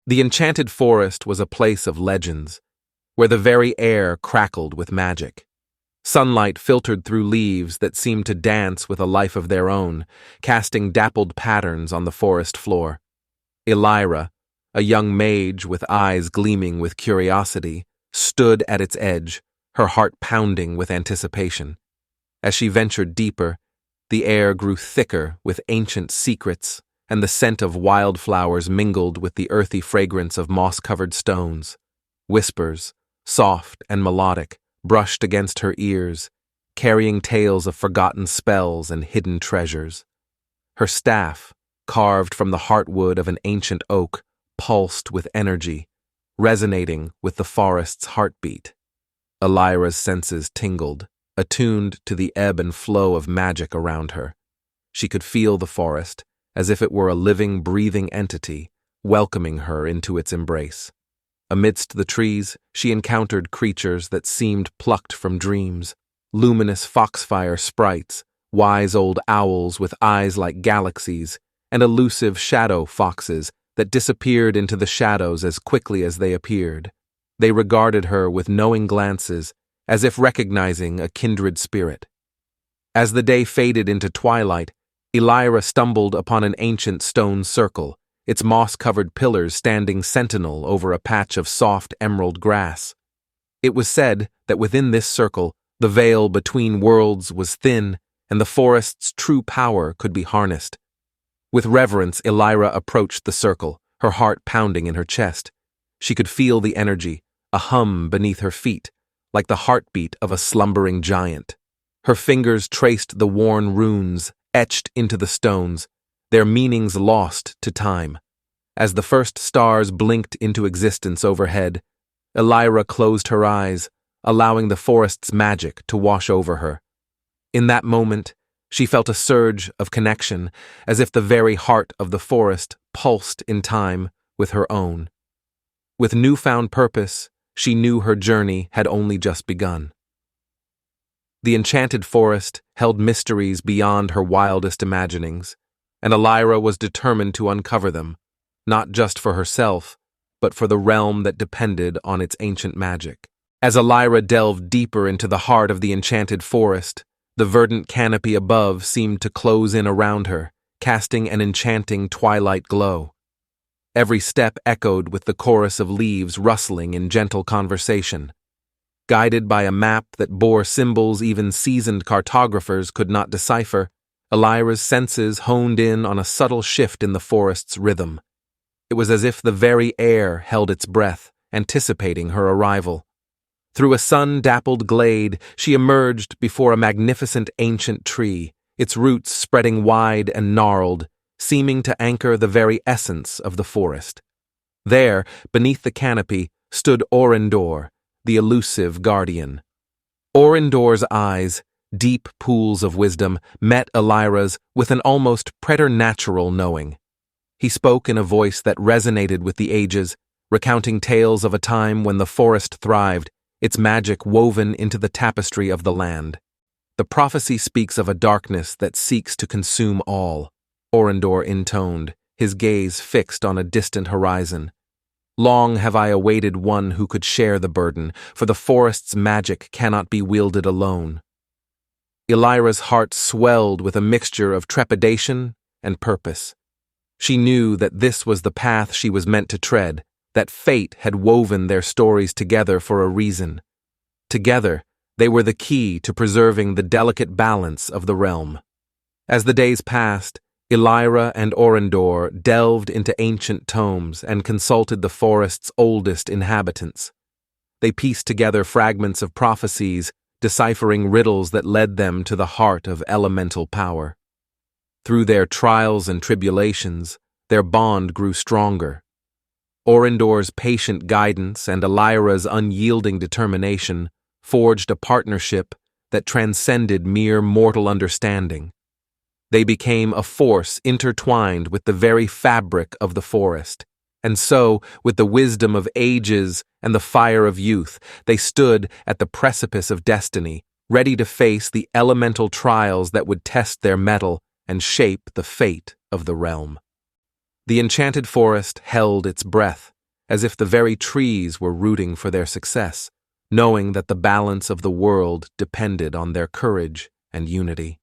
The enchanted forest was a place of legends, where the very air crackled with magic. Sunlight filtered through leaves that seemed to dance with a life of their own, casting dappled patterns on the forest floor. Elira, a young mage with eyes gleaming with curiosity, stood at its edge, her heart pounding with anticipation. As she ventured deeper, the air grew thicker with ancient secrets, and the scent of wildflowers mingled with the earthy fragrance of moss-covered stones. Whispers, soft and melodic, brushed against her ears, carrying tales of forgotten spells and hidden treasures. Her staff, carved from the heartwood of an ancient oak, pulsed with energy, resonating with the forest's heartbeat. Elira's senses tingled, attuned to the ebb and flow of magic around her. She could feel the forest, as if it were a living, breathing entity, welcoming her into its embrace. Amidst the trees, she encountered creatures that seemed plucked from dreams, luminous foxfire sprites, wise old owls with eyes like galaxies, and elusive shadow foxes that disappeared into the shadows as quickly as they appeared. They regarded her with knowing glances, as if recognizing a kindred spirit. As the day faded into twilight, Elira stumbled upon an ancient stone circle, its moss-covered pillars standing sentinel over a patch of soft emerald grass. It was said that within this circle, the veil between worlds was thin, and the forest's true power could be harnessed. With reverence, Elira approached the circle, her heart pounding in her chest. She could feel the energy, a hum beneath her feet, like the heartbeat of a slumbering giant. Her fingers traced the worn runes etched into the stones, their meanings lost to time. As the first stars blinked into existence overhead, Elira closed her eyes, allowing the forest's magic to wash over her. In that moment, she felt a surge of connection, as if the very heart of the forest pulsed in time with her own. With newfound purpose, she knew her journey had only just begun. The enchanted forest held mysteries beyond her wildest imaginings, and Elira was determined to uncover them, not just for herself, but for the realm that depended on its ancient magic. As Elira delved deeper into the heart of the enchanted forest, the verdant canopy above seemed to close in around her, casting an enchanting twilight glow. Every step echoed with the chorus of leaves rustling in gentle conversation. Guided by a map that bore symbols even seasoned cartographers could not decipher, Elira's senses honed in on a subtle shift in the forest's rhythm. It was as if the very air held its breath, anticipating her arrival. Through a sun-dappled glade, she emerged before a magnificent ancient tree, its roots spreading wide and gnarled, seeming to anchor the very essence of the forest. There, beneath the canopy, stood Orindor, the elusive guardian. Orindor's eyes, deep pools of wisdom, met Elira's with an almost preternatural knowing. He spoke in a voice that resonated with the ages, recounting tales of a time when the forest thrived, its magic woven into the tapestry of the land. The prophecy speaks of a darkness that seeks to consume all, Orindor intoned, his gaze fixed on a distant horizon. Long have I awaited one who could share the burden, for the forest's magic cannot be wielded alone. Elira's heart swelled with a mixture of trepidation and purpose. She knew that this was the path she was meant to tread, that fate had woven their stories together for a reason. Together, they were the key to preserving the delicate balance of the realm. As the days passed, Elira and Orindor delved into ancient tomes and consulted the forest's oldest inhabitants. They pieced together fragments of prophecies, deciphering riddles that led them to the heart of elemental power. Through their trials and tribulations, their bond grew stronger. Orindor's patient guidance and Elira's unyielding determination forged a partnership that transcended mere mortal understanding. They became a force intertwined with the very fabric of the forest, and so, with the wisdom of ages and the fire of youth, they stood at the precipice of destiny, ready to face the elemental trials that would test their mettle and shape the fate of the realm. The enchanted forest held its breath, as if the very trees were rooting for their success, knowing that the balance of the world depended on their courage and unity.